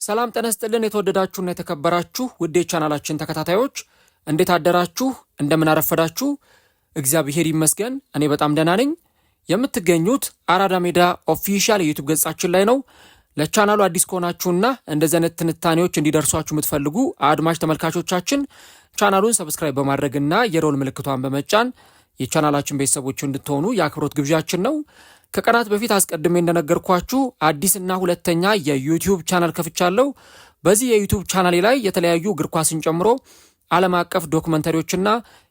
ሰላም ጤና ይስጥልን የተወደዳችሁና የተከበራችሁ ውድ የቻናላችን ተከታታዮች እንዴት አደራችሁ? እንደምን አረፈዳችሁ? እግዚአብሔር ይመስገን እኔ በጣም ደህና ነኝ። የምትገኙት አራዳ ሜዳ ኦፊሻል የዩቲዩብ ገጻችን ላይ ነው። ለቻናሉ አዲስ ከሆናችሁና እንደዚህ አይነት ትንታኔዎች እንዲደርሷችሁ የምትፈልጉ አድማጭ ተመልካቾቻችን ቻናሉን ሰብስክራይብ በማድረግና የሮል ምልክቷን በመጫን የቻናላችን ቤተሰቦች እንድትሆኑ የአክብሮት ግብዣችን ነው። ከቀናት በፊት አስቀድሜ እንደነገርኳችሁ አዲስና ሁለተኛ የዩቲዩብ ቻናል ከፍቻለሁ። በዚህ የዩቲዩብ ቻናሌ ላይ የተለያዩ እግር ኳስን ጨምሮ ዓለም አቀፍ ዶክመንተሪዎችና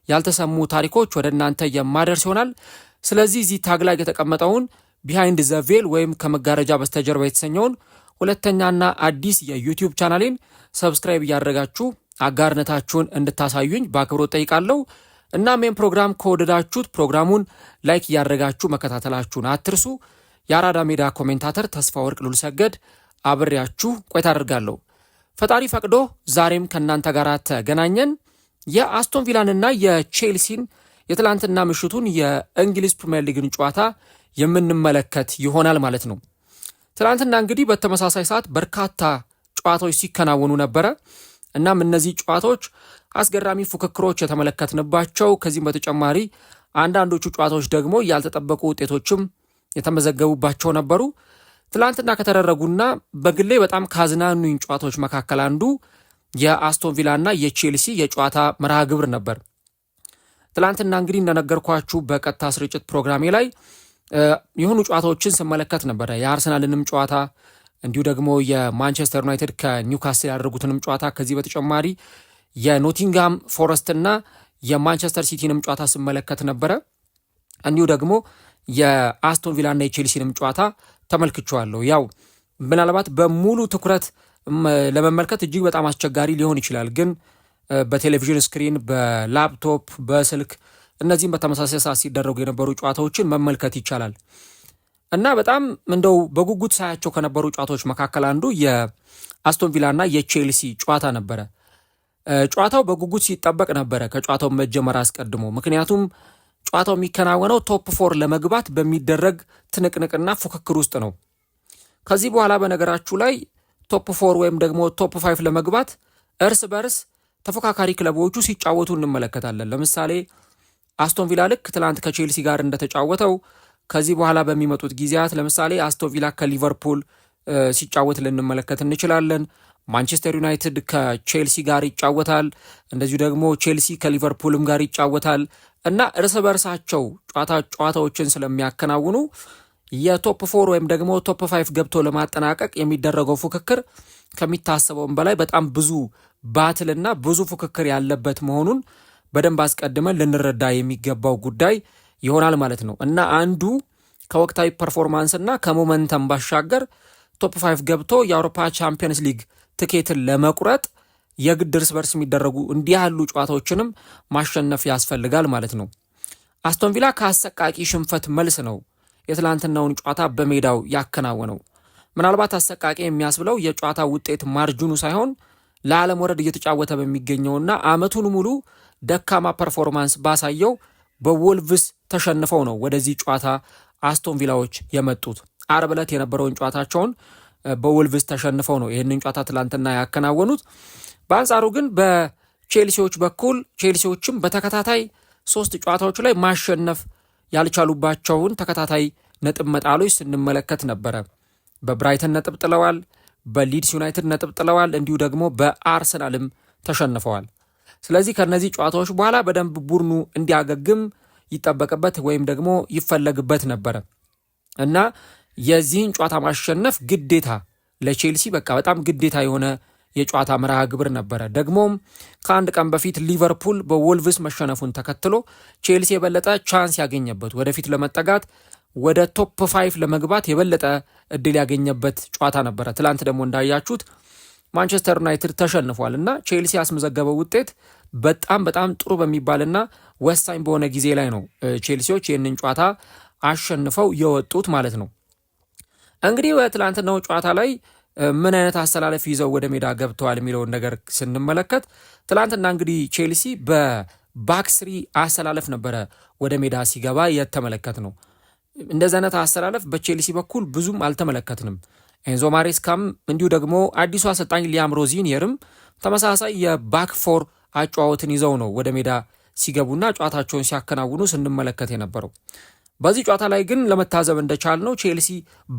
ያልተሰሙ ታሪኮች ወደ እናንተ የማደርስ ይሆናል። ስለዚህ እዚህ ታግ ላይ የተቀመጠውን ቢሃይንድ ዘ ቬል ወይም ከመጋረጃ በስተጀርባ የተሰኘውን ሁለተኛና አዲስ የዩቲዩብ ቻናሌን ሰብስክራይብ እያደረጋችሁ አጋርነታችሁን እንድታሳዩኝ በአክብሮት ጠይቃለሁ። እናም ይህን ፕሮግራም ከወደዳችሁት ፕሮግራሙን ላይክ እያደረጋችሁ መከታተላችሁን አትርሱ። የአራዳ ሜዳ ኮሜንታተር ተስፋ ወርቅ ሉልሰገድ አብሬያችሁ ቆይታ አደርጋለሁ። ፈጣሪ ፈቅዶ ዛሬም ከእናንተ ጋር ተገናኘን። የአስቶን ቪላንና የቼልሲን የትላንትና ምሽቱን የእንግሊዝ ፕሪሚየር ሊግን ጨዋታ የምንመለከት ይሆናል ማለት ነው። ትላንትና እንግዲህ በተመሳሳይ ሰዓት በርካታ ጨዋታዎች ሲከናወኑ ነበረ። እናም እነዚህ ጨዋታዎች አስገራሚ ፉክክሮች የተመለከትንባቸው፣ ከዚህም በተጨማሪ አንዳንዶቹ ጨዋታዎች ደግሞ ያልተጠበቁ ውጤቶችም የተመዘገቡባቸው ነበሩ። ትላንትና ከተደረጉና በግሌ በጣም ካዝናኑኝ ጨዋታዎች መካከል አንዱ የአስቶን ቪላና የቼልሲ የጨዋታ መርሃ ግብር ነበር። ትላንትና እንግዲህ እንደነገርኳችሁ በቀጥታ ስርጭት ፕሮግራሜ ላይ የሆኑ ጨዋታዎችን ስመለከት ነበረ። የአርሰናልንም ጨዋታ እንዲሁ ደግሞ የማንቸስተር ዩናይትድ ከኒውካስል ያደረጉትንም ጨዋታ፣ ከዚህ በተጨማሪ የኖቲንጋም ፎረስትና የማንቸስተር ሲቲንም ጨዋታ ስመለከት ነበረ። እንዲሁ ደግሞ የአስቶን ቪላና የቼልሲንም ጨዋታ ተመልክቼዋለሁ። ያው ምናልባት በሙሉ ትኩረት ለመመልከት እጅግ በጣም አስቸጋሪ ሊሆን ይችላል፣ ግን በቴሌቪዥን ስክሪን፣ በላፕቶፕ፣ በስልክ እነዚህም በተመሳሳይ ሰዓት ሲደረጉ የነበሩ ጨዋታዎችን መመልከት ይቻላል እና በጣም እንደው በጉጉት ሳያቸው ከነበሩ ጨዋታዎች መካከል አንዱ የአስቶን ቪላና የቼልሲ ጨዋታ ነበረ። ጨዋታው በጉጉት ሲጠበቅ ነበረ ከጨዋታው መጀመር አስቀድሞ። ምክንያቱም ጨዋታው የሚከናወነው ቶፕ ፎር ለመግባት በሚደረግ ትንቅንቅና ፉክክር ውስጥ ነው። ከዚህ በኋላ በነገራችሁ ላይ ቶፕ ፎር ወይም ደግሞ ቶፕ ፋይቭ ለመግባት እርስ በርስ ተፎካካሪ ክለቦቹ ሲጫወቱ እንመለከታለን። ለምሳሌ አስቶን ቪላ ልክ ትላንት ከቼልሲ ጋር እንደተጫወተው ከዚህ በኋላ በሚመጡት ጊዜያት ለምሳሌ አስቶን ቪላ ከሊቨርፑል ሲጫወት ልንመለከት እንችላለን። ማንቸስተር ዩናይትድ ከቼልሲ ጋር ይጫወታል። እንደዚሁ ደግሞ ቼልሲ ከሊቨርፑልም ጋር ይጫወታል እና እርስ በርሳቸው ጨዋታዎችን ስለሚያከናውኑ የቶፕ ፎር ወይም ደግሞ ቶፕ ፋይቭ ገብቶ ለማጠናቀቅ የሚደረገው ፉክክር ከሚታሰበውም በላይ በጣም ብዙ ባትልና ብዙ ፉክክር ያለበት መሆኑን በደንብ አስቀድመን ልንረዳ የሚገባው ጉዳይ ይሆናል ማለት ነው እና አንዱ ከወቅታዊ ፐርፎርማንስ እና ከሞመንተም ባሻገር ቶፕ ፋይቭ ገብቶ የአውሮፓ ቻምፒየንስ ሊግ ትኬትን ለመቁረጥ የግድ እርስ በርስ የሚደረጉ እንዲህ ያሉ ጨዋታዎችንም ማሸነፍ ያስፈልጋል ማለት ነው። አስቶን ቪላ ከአሰቃቂ ሽንፈት መልስ ነው የትላንትናውን ጨዋታ በሜዳው ያከናወነው። ምናልባት አሰቃቂ የሚያስብለው የጨዋታ ውጤት ማርጅኑ ሳይሆን ለዓለም ወረድ እየተጫወተ በሚገኘውና ዓመቱን ሙሉ ደካማ ፐርፎርማንስ ባሳየው በወልቭስ ተሸንፈው ነው ወደዚህ ጨዋታ አስቶን ቪላዎች የመጡት። አርብ ዕለት የነበረውን ጨዋታቸውን በወልቭስ ተሸንፈው ነው ይህንን ጨዋታ ትላንትና ያከናወኑት። በአንጻሩ ግን በቼልሲዎች በኩል ቼልሲዎችም በተከታታይ 3 ጨዋታዎች ላይ ማሸነፍ ያልቻሉባቸውን ተከታታይ ነጥብ መጣሎች ስንመለከት ነበረ። በብራይተን ነጥብ ጥለዋል፣ በሊድስ ዩናይትድ ነጥብ ጥለዋል፣ እንዲሁ ደግሞ በአርሰናልም ተሸንፈዋል። ስለዚህ ከነዚህ ጨዋታዎች በኋላ በደንብ ቡድኑ እንዲያገግም ይጠበቅበት ወይም ደግሞ ይፈለግበት ነበረ እና የዚህን ጨዋታ ማሸነፍ ግዴታ ለቼልሲ በጣም ግዴታ የሆነ የጨዋታ መርሃ ግብር ነበረ። ደግሞም ከአንድ ቀን በፊት ሊቨርፑል በወልቭስ መሸነፉን ተከትሎ ቼልሲ የበለጠ ቻንስ ያገኘበት ወደፊት ለመጠጋት ወደ ቶፕ 5 ለመግባት የበለጠ እድል ያገኘበት ጨዋታ ነበረ። ትላንት ደግሞ እንዳያችሁት ማንቸስተር ዩናይትድ ተሸንፏል እና ቼልሲ ያስመዘገበው ውጤት በጣም ጥሩ በሚባልና ወሳኝ በሆነ ጊዜ ላይ ነው ቼልሲዎች ይህንን ጨዋታ አሸንፈው የወጡት ማለት ነው። እንግዲህ በትላንትናው ጨዋታ ላይ ምን አይነት አሰላለፍ ይዘው ወደ ሜዳ ገብተዋል የሚለውን ነገር ስንመለከት ትላንትና እንግዲህ ቼልሲ በባክስሪ አሰላለፍ ነበረ ወደ ሜዳ ሲገባ የተመለከት ነው። እንደዚህ አይነት አሰላለፍ በቼልሲ በኩል ብዙም አልተመለከትንም። ኤንዞ ማሬስካም እንዲሁ ደግሞ አዲሱ አሰልጣኝ ሊያም ሮዚኒየርም ተመሳሳይ የባክ ፎር አጫዋወትን ይዘው ነው ወደ ሜዳ ሲገቡና ጨዋታቸውን ሲያከናውኑ ስንመለከት የነበረው። በዚህ ጨዋታ ላይ ግን ለመታዘብ እንደቻልነው ቼልሲ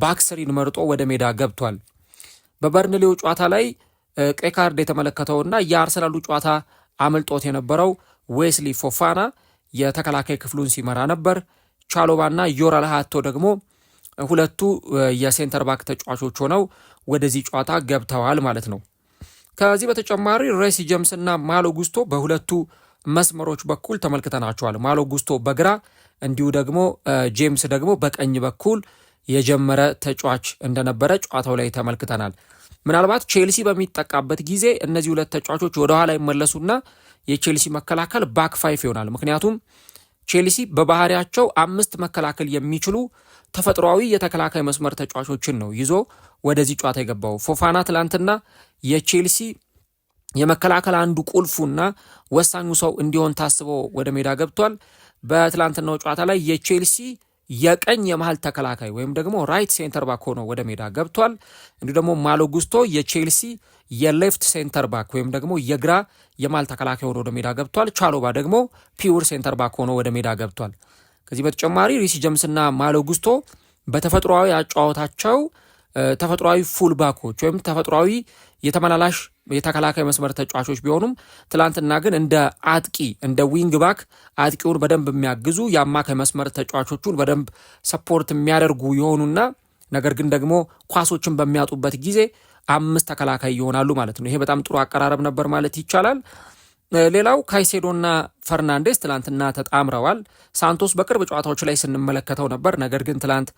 ባክስሪን መርጦ ወደ ሜዳ ገብቷል። በበርንሌው ጨዋታ ላይ ቀይ ካርድ የተመለከተውና የአርሰናሉ ጨዋታ አመልጦት የነበረው ዌስሊ ፎፋና የተከላካይ ክፍሉን ሲመራ ነበር። ቻሎባና ዮራል ሃቶ ደግሞ ሁለቱ የሴንተር ባክ ተጫዋቾች ሆነው ወደዚህ ጨዋታ ገብተዋል ማለት ነው። ከዚህ በተጨማሪ ሬሲ ጀምስ እና ማሎ ጉስቶ በሁለቱ መስመሮች በኩል ተመልክተናቸዋል። ማሎ ጉስቶ በግራ እንዲሁ ደግሞ ጄምስ ደግሞ በቀኝ በኩል የጀመረ ተጫዋች እንደነበረ ጨዋታው ላይ ተመልክተናል። ምናልባት ቼልሲ በሚጠቃበት ጊዜ እነዚህ ሁለት ተጫዋቾች ወደኋላ ይመለሱና የቼልሲ መከላከል ባክ ፋይፍ ይሆናል። ምክንያቱም ቼልሲ በባህሪያቸው 5 መከላከል የሚችሉ ተፈጥሯዊ የተከላካይ መስመር ተጫዋቾችን ነው ይዞ ወደዚህ ጨዋታ የገባው። ፎፋና ትላንትና የቼልሲ የመከላከል አንዱ ቁልፉና ወሳኙ ሰው እንዲሆን ታስቦ ወደ ሜዳ ገብቷል። በትላንትናው ጨዋታ ላይ የቼልሲ የቀኝ የመሃል ተከላካይ ወይም ደግሞ ራይት ሴንተር ባክ ሆኖ ወደ ሜዳ ገብቷል። እንዲሁ ደግሞ ማሎ ጉስቶ የቼልሲ የሌፍት ሴንተር ባክ ወይም ደግሞ የግራ የመሃል ተከላካይ ሆኖ ወደ ሜዳ ገብቷል። ቻሎባ ደግሞ ፒውር ሴንተር ባክ ሆኖ ወደ ሜዳ ገብቷል። ከዚህ በተጨማሪ ሪሲ ጀምስና ማሎ ጉስቶ በተፈጥሯዊ አጫዋታቸው ተፈጥሯዊ ፉል ባኮች ወይም ተፈጥሯዊ የተመላላሽ የተከላካይ መስመር ተጫዋቾች ቢሆኑም ትላንትና ግን እንደ አጥቂ እንደ ዊንግ ባክ አጥቂውን በደንብ የሚያግዙ የአማካይ መስመር ተጫዋቾቹን በደንብ ሰፖርት የሚያደርጉ የሆኑና ነገር ግን ደግሞ ኳሶችን በሚያጡበት ጊዜ 5 ተከላካይ ይሆናሉ ማለት ነው። ይሄ በጣም ጥሩ አቀራረብ ነበር ማለት ይቻላል። ሌላው ካይሴዶና ፈርናንዴስ ትላንትና ተጣምረዋል። ሳንቶስ በቅርብ ጨዋታዎች ላይ ስንመለከተው ነበር። ነገር ግን ትላንት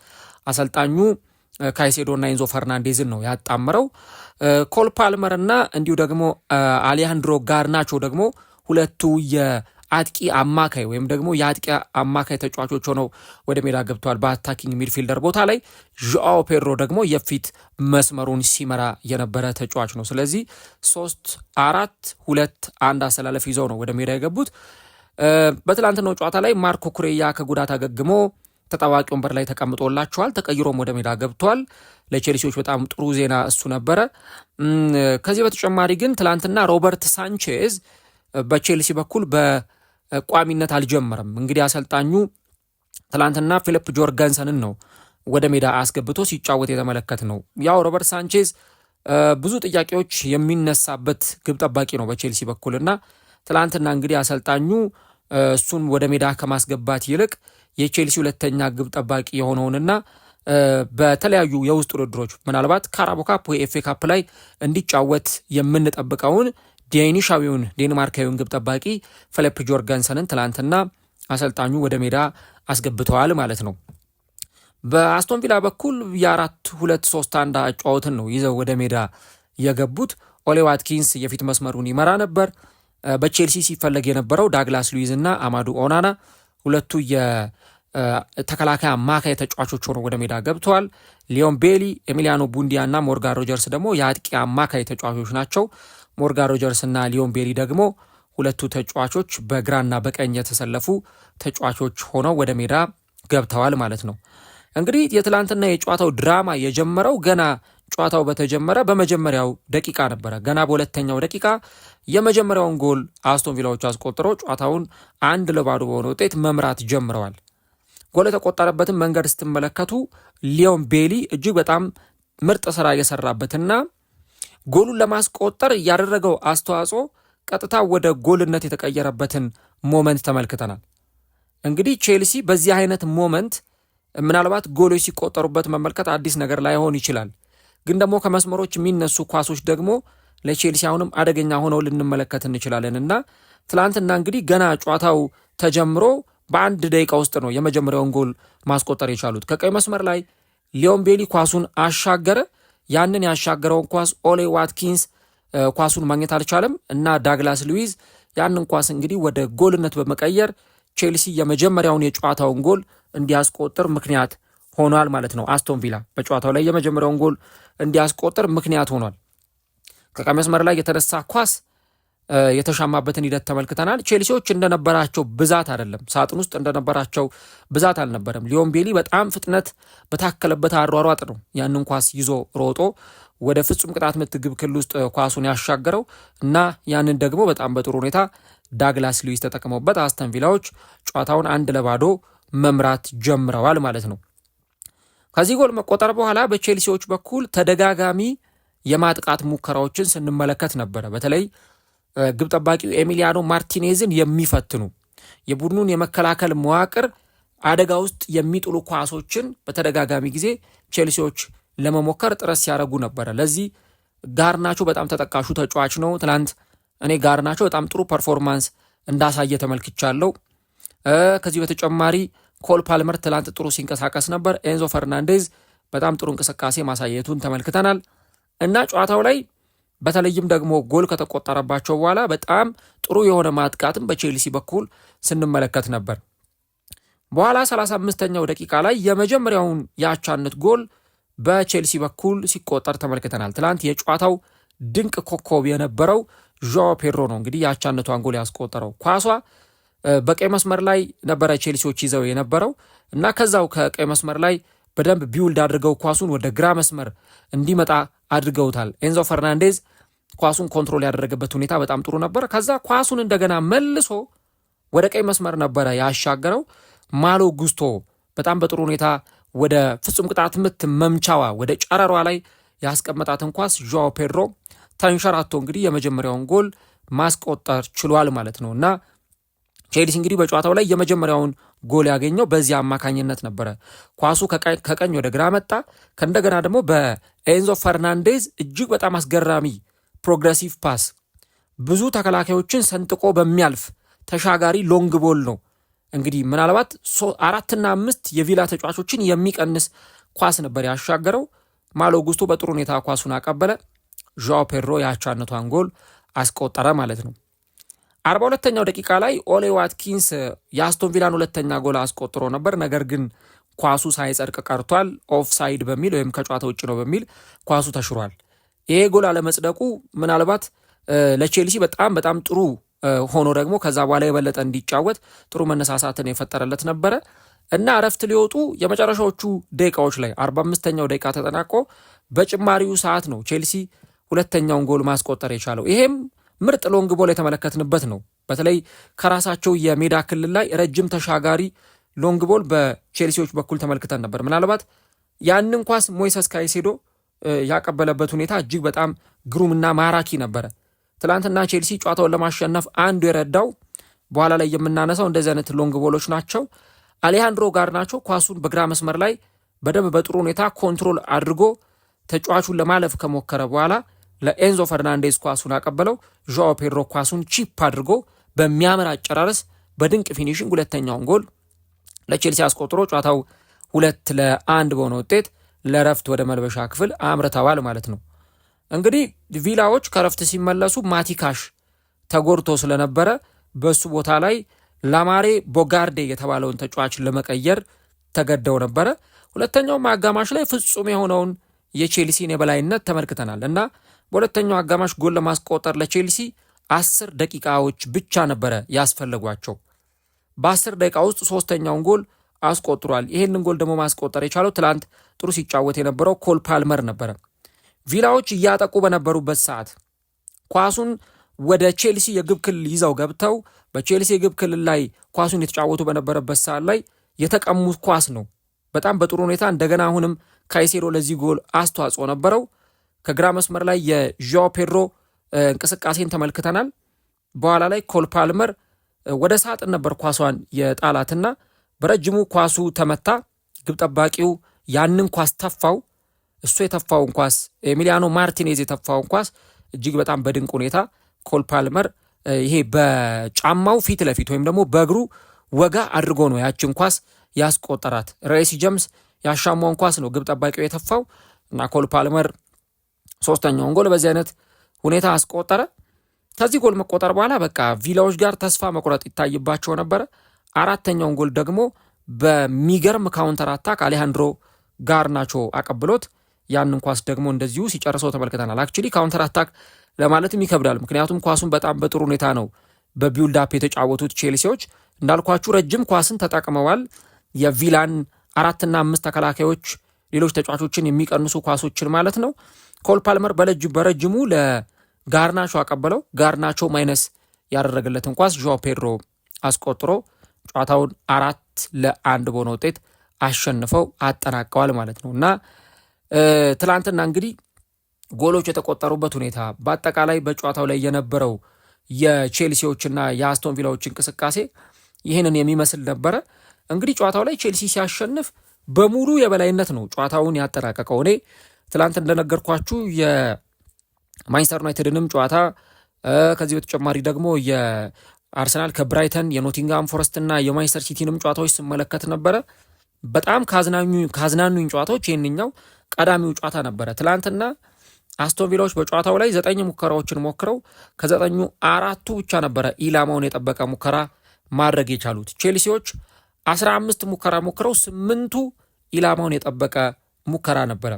አሰልጣኙ ካይሴዶና ኢንዞ ፈርናንዴዝን ነው ያጣምረው። ኮል ፓልመር እና እንዲሁ ደግሞ አሌሃንድሮ ጋርናቾ ደግሞ ሁለቱ የአጥቂ አማካይ ወይም ደግሞ የአጥቂ አማካይ ተጫዋቾች ሆነው ወደ ሜዳ ገብተዋል። በአታኪንግ ሚድፊልደር ቦታ ላይ ዦአው ፔድሮ ደግሞ የፊት መስመሩን ሲመራ የነበረ ተጫዋች ነው። ስለዚህ 3-4-2-1 አሰላለፍ ይዘው ነው ወደ ሜዳ የገቡት። በትላንትናው ጨዋታ ላይ ማርኮ ኩሬያ ከጉዳት አገግሞ ተጣዋቂ ወንበር ላይ ተቀምጦላቸዋል። ተቀይሮም ወደ ሜዳ ገብቷል። ለቼልሲዎች በጣም ጥሩ ዜና እሱ ነበረ። ከዚህ በተጨማሪ ግን ትላንትና ሮበርት ሳንቼዝ በቼልሲ በኩል በቋሚነት አልጀመረም። እንግዲህ አሰልጣኙ ትላንትና ፊሊፕ ጆርገንሰንን ነው ወደ ሜዳ አስገብቶ ሲጫወት የተመለከት ነው። ያው ሮበርት ሳንቼዝ ብዙ ጥያቄዎች የሚነሳበት ግብ ጠባቂ ነው በቼልሲ በኩልና ትላንትና እንግዲህ አሰልጣኙ እሱን ወደ ሜዳ ከማስገባት ይልቅ የቼልሲ ሁለተኛ ግብ ጠባቂ የሆነውንና በተለያዩ የውስጥ ውድድሮች ምናልባት ካራቦ ካፕ ወይ ኤፍ ኤ ካፕ ላይ እንዲጫወት የምንጠብቀውን ዴኒሻዊውን ዴንማርካዊውን ግብ ጠባቂ ፊሊፕ ጆርገንሰንን ትላንትና አሰልጣኙ ወደ ሜዳ አስገብተዋል ማለት ነው። በአስቶን ቪላ በኩል የ4-2-3-1 አጫዋወትን ነው ይዘው ወደ ሜዳ የገቡት። ኦሌ ዋትኪንስ የፊት መስመሩን ይመራ ነበር። በቼልሲ ሲፈለግ የነበረው ዳግላስ ሉዊዝ እና አማዱ ኦናና ሁለቱ የተከላካይ አማካይ ተጫዋቾች ሆነው ወደ ሜዳ ገብተዋል። ሊዮን ቤሊ፣ ኤሚሊያኖ ቡንዲያ እና ሞርጋን ሮጀርስ ደግሞ የአጥቂ አማካይ ተጫዋቾች ናቸው። ሞርጋን ሮጀርስ እና ሊዮን ቤሊ ደግሞ ሁለቱ ተጫዋቾች በግራና በቀኝ የተሰለፉ ተጫዋቾች ሆነው ወደ ሜዳ ገብተዋል ማለት ነው። እንግዲህ የትላንትና የጨዋታው ድራማ የጀመረው ገና ጨዋታው በተጀመረ በመጀመሪያው ደቂቃ ነበረ። ገና በሁለተኛው ደቂቃ የመጀመሪያውን ጎል አስቶን ቪላዎች አስቆጥረው ጨዋታውን 1-0 በሆነ ውጤት መምራት ጀምረዋል። ጎል የተቆጠረበትን መንገድ ስትመለከቱ ሊዮን ቤሊ እጅግ በጣም ምርጥ ስራ የሰራበትና ጎሉን ለማስቆጠር ያደረገው አስተዋጽኦ ቀጥታ ወደ ጎልነት የተቀየረበትን ሞመንት ተመልክተናል። እንግዲህ ቼልሲ በዚህ አይነት ሞመንት ምናልባት ጎሎች ሲቆጠሩበት መመልከት አዲስ ነገር ላይሆን ይችላል። ግን ደግሞ ከመስመሮች የሚነሱ ኳሶች ደግሞ ለቼልሲ አሁንም አደገኛ ሆነው ልንመለከት እንችላለን እና ትላንትና እንግዲህ ገና ጨዋታው ተጀምሮ በ1 ደቂቃ ውስጥ ነው የመጀመሪያውን ጎል ማስቆጠር የቻሉት። ከቀይ መስመር ላይ ሊዮን ቤሊ ኳሱን አሻገረ። ያንን ያሻገረውን ኳስ ኦሌ ዋትኪንስ ኳሱን ማግኘት አልቻለም እና ዳግላስ ሉዊዝ ያንን ኳስ እንግዲህ ወደ ጎልነት በመቀየር ቼልሲ የመጀመሪያውን የጨዋታውን ጎል እንዲያስቆጥር ምክንያት ሆኗል ማለት ነው። አስቶን ቪላ በጨዋታው ላይ የመጀመሪያውን ጎል እንዲያስቆጥር ምክንያት ሆኗል። ከቀይ መስመር ላይ የተነሳ ኳስ የተሻማበትን ሂደት ተመልክተናል። ቼልሲዎች እንደነበራቸው ብዛት አይደለም፣ ሳጥን ውስጥ እንደነበራቸው ብዛት አልነበረም። ሊዮን ቤሊ በጣም ፍጥነት በታከለበት አሯሯጥ ነው ያንን ኳስ ይዞ ሮጦ ወደ ፍጹም ቅጣት ምት ግብ ክልል ውስጥ ኳሱን ያሻገረው እና ያንን ደግሞ በጣም በጥሩ ሁኔታ ዳግላስ ሉዊስ ተጠቅመውበት አስተን ቪላዎች ጨዋታውን 1-0 መምራት ጀምረዋል ማለት ነው። ከዚህ ጎል መቆጠር በኋላ በቼልሲዎች በኩል ተደጋጋሚ የማጥቃት ሙከራዎችን ስንመለከት ነበረ። በተለይ ግብ ጠባቂው ኤሚሊያኖ ማርቲኔዝን የሚፈትኑ የቡድኑን የመከላከል መዋቅር አደጋ ውስጥ የሚጥሉ ኳሶችን በተደጋጋሚ ጊዜ ቼልሲዎች ለመሞከር ጥረት ሲያደርጉ ነበረ። ለዚህ ጋርናቾ በጣም ተጠቃሹ ተጫዋች ነው። ትናንት እኔ ጋርናቾ በጣም ጥሩ ፐርፎርማንስ እንዳሳየ ተመልክቻለሁ። ከዚህ በተጨማሪ ኮል ፓልመር ትላንት ጥሩ ሲንቀሳቀስ ነበር። ኤንዞ ፈርናንዴዝ በጣም ጥሩ እንቅስቃሴ ማሳየቱን ተመልክተናል እና ጨዋታው ላይ በተለይም ደግሞ ጎል ከተቆጠረባቸው በኋላ በጣም ጥሩ የሆነ ማጥቃትም በቼልሲ በኩል ስንመለከት ነበር። በኋላ 35ኛው ደቂቃ ላይ የመጀመሪያውን የአቻነት ጎል በቼልሲ በኩል ሲቆጠር ተመልክተናል። ትላንት የጨዋታው ድንቅ ኮከብ የነበረው ዦ ፔድሮ ነው እንግዲህ የአቻነቷን ጎል ያስቆጠረው። ኳሷ በቀይ መስመር ላይ ነበረ ቼልሲዎች ይዘው የነበረው እና ከዛው ከቀይ መስመር ላይ በደንብ ቢውልድ አድርገው ኳሱን ወደ ግራ መስመር እንዲመጣ አድርገውታል። ኤንዞ ፈርናንዴዝ ኳሱን ኮንትሮል ያደረገበት ሁኔታ በጣም ጥሩ ነበር። ከዛ ኳሱን እንደገና መልሶ ወደ ቀይ መስመር ነበረ ያሻገረው። ማሎ ጉስቶ በጣም በጥሩ ሁኔታ ወደ ፍጹም ቅጣት ምት መምቻዋ ወደ ጨረሯ ላይ ያስቀመጣትን ኳስ ዦ ፔድሮ ተንሸራቶ እንግዲህ የመጀመሪያውን ጎል ማስቆጠር ችሏል ማለት ነው እና ቼልሲ እንግዲህ በጨዋታው ላይ የመጀመሪያውን ጎል ያገኘው በዚህ አማካኝነት ነበረ። ኳሱ ከቀኝ ወደ ግራ መጣ። ከእንደገና ደግሞ በኤንዞ ፈርናንዴዝ እጅግ በጣም አስገራሚ ፕሮግረሲቭ ፓስ ብዙ ተከላካዮችን ሰንጥቆ በሚያልፍ ተሻጋሪ ሎንግ ቦል ነው እንግዲህ ምናልባት 4 እና 5 የቪላ ተጫዋቾችን የሚቀንስ ኳስ ነበር ያሻገረው። ማሎ ጉስቶ በጥሩ ሁኔታ ኳሱን አቀበለ። ዦ ፔድሮ የአቻነቷን ጎል አስቆጠረ ማለት ነው። 42ኛው ደቂቃ ላይ ኦሌ ዋትኪንስ የአስቶን ቪላን ሁለተኛ ጎል አስቆጥሮ ነበር። ነገር ግን ኳሱ ሳይጸድቅ ቀርቷል። ኦፍሳይድ በሚል ወይም ከጨዋታ ውጭ ነው በሚል ኳሱ ተሽሯል። ይሄ ጎል አለመጽደቁ ምናልባት ለቼልሲ በጣም ጥሩ ሆኖ ደግሞ ከዛ በኋላ የበለጠ እንዲጫወት ጥሩ መነሳሳትን የፈጠረለት ነበረ እና እረፍት ሊወጡ የመጨረሻዎቹ ደቂቃዎች ላይ 45ኛው ደቂቃ ተጠናቆ በጭማሪው ሰዓት ነው ቼልሲ ሁለተኛውን ጎል ማስቆጠር የቻለው። ይሄም ምርጥ ሎንግ ቦል የተመለከትንበት ነው። በተለይ ከራሳቸው የሜዳ ክልል ላይ ረጅም ተሻጋሪ ሎንግ ቦል በቼልሲዎች በኩል ተመልክተን ነበር። ምናልባት ያንን ኳስ ሞይሰስ ካይሴዶ ያቀበለበት ሁኔታ እጅግ በጣም ግሩምና ማራኪ ነበረ። ትላንትና ቼልሲ ጨዋታውን ለማሸነፍ አንዱ የረዳው በኋላ ላይ የምናነሳው እንደዚህ አይነት ሎንግ ቦሎች ናቸው። አሌሃንድሮ ጋርናቾ ኳሱን በግራ መስመር ላይ በደንብ በጥሩ ሁኔታ ኮንትሮል አድርጎ ተጫዋቹን ለማለፍ ከሞከረ በኋላ ለኤንዞ ፈርናንዴዝ ኳሱን አቀበለው። ዦ ፔድሮ ኳሱን ቺፕ አድርጎ በሚያምር አጨራረስ በድንቅ ፊኒሽንግ ሁለተኛውን ጎል ለቼልሲ አስቆጥሮ ጨዋታው 2-1 በሆነ ውጤት ለረፍት ወደ መልበሻ ክፍል አምርተዋል ማለት ነው። እንግዲህ ቪላዎች ከረፍት ሲመለሱ ማቲካሽ ተጎድቶ ስለነበረ በሱ ቦታ ላይ ላማሬ ቦጋርዴ የተባለውን ተጫዋች ለመቀየር ተገደው ነበረ። ሁለተኛው አጋማሽ ላይ ፍጹም የሆነውን የቼልሲን የበላይነት ተመልክተናል እና በሁለተኛው አጋማሽ ጎል ለማስቆጠር ለቼልሲ 10 ደቂቃዎች ብቻ ነበረ ያስፈለጓቸው። በ10 ደቂቃ ውስጥ ሶስተኛውን ጎል አስቆጥሯል። ይህንን ጎል ደግሞ ማስቆጠር የቻለው ትላንት ጥሩ ሲጫወት የነበረው ኮል ፓልመር ነበረ። ቪላዎች እያጠቁ በነበሩበት ሰዓት ኳሱን ወደ ቼልሲ የግብ ክልል ይዘው ገብተው በቼልሲ የግብ ክልል ላይ ኳሱን የተጫወቱ በነበረበት ሰዓት ላይ የተቀሙት ኳስ ነው። በጣም በጥሩ ሁኔታ እንደገና አሁንም ካይሴዶ ለዚህ ጎል አስተዋጽኦ ነበረው። ከግራ መስመር ላይ የዦ ፔድሮ እንቅስቃሴን ተመልክተናል። በኋላ ላይ ኮል ፓልመር ወደ ሳጥን ነበር ኳሷን የጣላትና በረጅሙ ኳሱ ተመታ። ግብ ጠባቂው ያንን ኳስ ተፋው። እሱ የተፋውን ኳስ ኤሚሊያኖ ማርቲኔዝ የተፋውን ኳስ እጅግ በጣም በድንቅ ሁኔታ ኮል ፓልመር ይሄ በጫማው ፊት ለፊት ወይም ደግሞ በእግሩ ወጋ አድርጎ ነው ያችን ኳስ ያስቆጠራት። ሬሲ ጀምስ ያሻማውን ኳስ ነው ግብ ጠባቂው የተፋው እና ኮል ፓልመር ሶስተኛውን ጎል በዚህ አይነት ሁኔታ አስቆጠረ። ከዚህ ጎል መቆጠር በኋላ በቃ ቪላዎች ጋር ተስፋ መቁረጥ ይታይባቸው ነበረ። አራተኛውን ጎል ደግሞ በሚገርም ካውንተር አታክ አሌሃንድሮ ጋርናቾ አቀብሎት ያንን ኳስ ደግሞ እንደዚሁ ሲጨርሰው ተመልክተናል። አክቹሊ ካውንተር አታክ ለማለትም ይከብዳል። ምክንያቱም ኳሱን በጣም በጥሩ ሁኔታ ነው በቢውልድ አፕ የተጫወቱት ቼልሲዎች። እንዳልኳችሁ ረጅም ኳስን ተጠቅመዋል። የቪላን 4 እና 5 ተከላካዮች ሌሎች ተጫዋቾችን የሚቀንሱ ኳሶችን ማለት ነው። ኮል ፓልመር በረጅሙ ለጋርናቾ አቀበለው። ጋርናቾ ማይነስ ያደረገለትን ኳስ ዦ ፔድሮ አስቆጥሮ ጨዋታውን 4-1 በሆነ ውጤት አሸንፈው አጠናቀዋል ማለት ነው። እና ትላንትና እንግዲህ ጎሎች የተቆጠሩበት ሁኔታ በአጠቃላይ በጨዋታው ላይ የነበረው የቼልሲዎችና የአስቶን ቪላዎች እንቅስቃሴ ይህንን የሚመስል ነበረ። እንግዲህ ጨዋታው ላይ ቼልሲ ሲያሸንፍ በሙሉ የበላይነት ነው ጨዋታውን ያጠናቀቀው። እኔ ትላንት እንደነገርኳችሁ የማንቸስተር ዩናይትድንም ጨዋታ ከዚህ በተጨማሪ ደግሞ የአርሰናል ከብራይተን የኖቲንግሃም ፎረስት እና የማንቸስተር ሲቲንም ጨዋታዎች ስመለከት ነበረ። በጣም ካዝናኑኝ ጨዋታዎች ይህንኛው ቀዳሚው ጨዋታ ነበረ። ትላንትና አስቶን ቪላዎች በጨዋታው ላይ 9 ሙከራዎችን ሞክረው ከ9ኙ 4ቱ ብቻ ነበረ ኢላማውን የጠበቀ ሙከራ ማድረግ የቻሉት። ቼልሲዎች 15 ሙከራ ሞክረው 8ቱ ኢላማውን የጠበቀ ሙከራ ነበረ።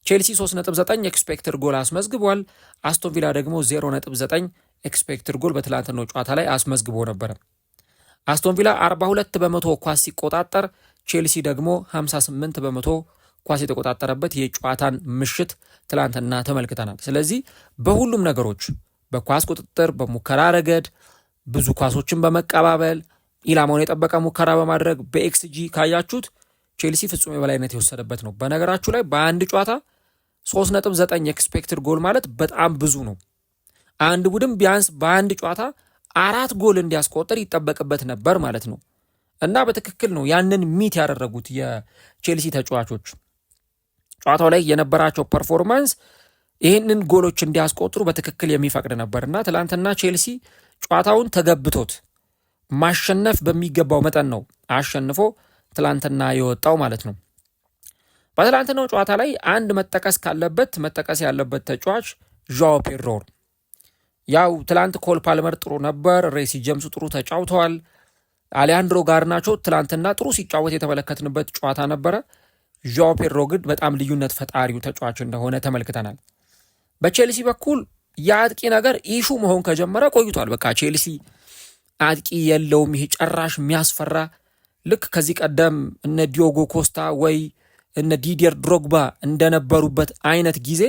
ቼልሲ 3.9 ኤክስፔክትድ ጎል አስመዝግቧል። አስቶን ቪላ ደግሞ 0.9 ኤክስፔክትድ ጎል በትላንትናው ጨዋታ ላይ አስመዝግቦ ነበረ። አስቶን ቪላ 42 በመቶ ኳስ ሲቆጣጠር፣ ቼልሲ ደግሞ 58 በመቶ ኳስ የተቆጣጠረበት የጨዋታን ምሽት ትላንትና ተመልክተናል። ስለዚህ በሁሉም ነገሮች በኳስ ቁጥጥር፣ በሙከራ ረገድ ብዙ ኳሶችን በመቀባበል ኢላማውን የጠበቀ ሙከራ በማድረግ በኤክስጂ ካያችሁት ቼልሲ ፍጹም የበላይነት የወሰደበት ነው። በነገራችሁ ላይ በአንድ ጨዋታ 3.9 ኤክስፔክትድ ጎል ማለት በጣም ብዙ ነው። አንድ ቡድን ቢያንስ በአንድ ጨዋታ 4 ጎል እንዲያስቆጥር ይጠበቅበት ነበር ማለት ነው። እና በትክክል ነው ያንን ሚት ያደረጉት የቼልሲ ተጫዋቾች። ጨዋታው ላይ የነበራቸው ፐርፎርማንስ ይህንን ጎሎች እንዲያስቆጥሩ በትክክል የሚፈቅድ ነበር እና ትላንትና ቼልሲ ጨዋታውን ተገብቶት ማሸነፍ በሚገባው መጠን ነው አሸንፎ ትላንትና የወጣው ማለት ነው። በትላንትናው ጨዋታ ላይ አንድ መጠቀስ ያለበት ተጫዋች ዣኦ ፔድሮ። ያው ትላንት ኮል ፓልመር ጥሩ ነበር፣ ሬሲ ጀምስ ጥሩ ተጫውተዋል። አሌሃንድሮ ጋርናቾ ትላንትና ጥሩ ሲጫወት የተመለከትንበት ጨዋታ ነበረ። ዣኦ ፔድሮ ግን በጣም ልዩነት ፈጣሪው ተጫዋች እንደሆነ ተመልክተናል። በቼልሲ በኩል የአጥቂ ነገር ኢሹ መሆን ከጀመረ ቆይቷል። በቃ ቼልሲ አጥቂ የለውም፣ ይሄ ጨራሽ የሚያስፈራ ልክ ከዚህ ቀደም እነ ዲዮጎ ኮስታ ወይ እነ ዲዲየር ድሮግባ እንደነበሩበት አይነት ጊዜ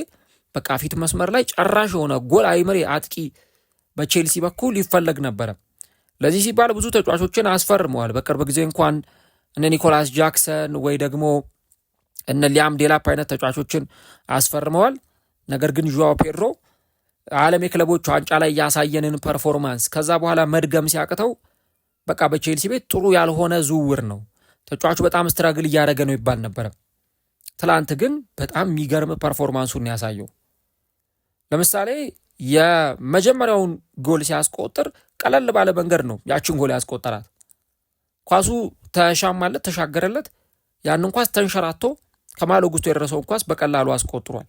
በቃ ፊት መስመር ላይ ጨራሽ የሆነ ጎል አይመሬ አጥቂ በቼልሲ በኩል ይፈለግ ነበረ። ለዚህ ሲባል ብዙ ተጫዋቾችን አስፈርመዋል። በቅርብ ጊዜ እንኳን እነ ኒኮላስ ጃክሰን ወይ ደግሞ እነ ሊያም ዴላፕ አይነት ተጫዋቾችን አስፈርመዋል። ነገር ግን ዣኦ ፔድሮ ዓለም የክለቦች ዋንጫ ላይ ያሳየንን ፐርፎርማንስ ከዛ በኋላ መድገም ሲያቅተው በቃ በቼልሲ ቤት ጥሩ ያልሆነ ዝውውር ነው፣ ተጫዋቹ በጣም ስትራግል እያደረገ ነው ይባል ነበረ። ትላንት ግን በጣም የሚገርም ፐርፎርማንሱን ያሳየው። ለምሳሌ የመጀመሪያውን ጎል ሲያስቆጥር ቀለል ባለ መንገድ ነው ያችን ጎል ያስቆጠራት። ኳሱ ተሻማለት፣ ተሻገረለት። ያንን ኳስ ተንሸራቶ ከማሎ ጉስቶ የደረሰውን ኳስ በቀላሉ አስቆጥሯል።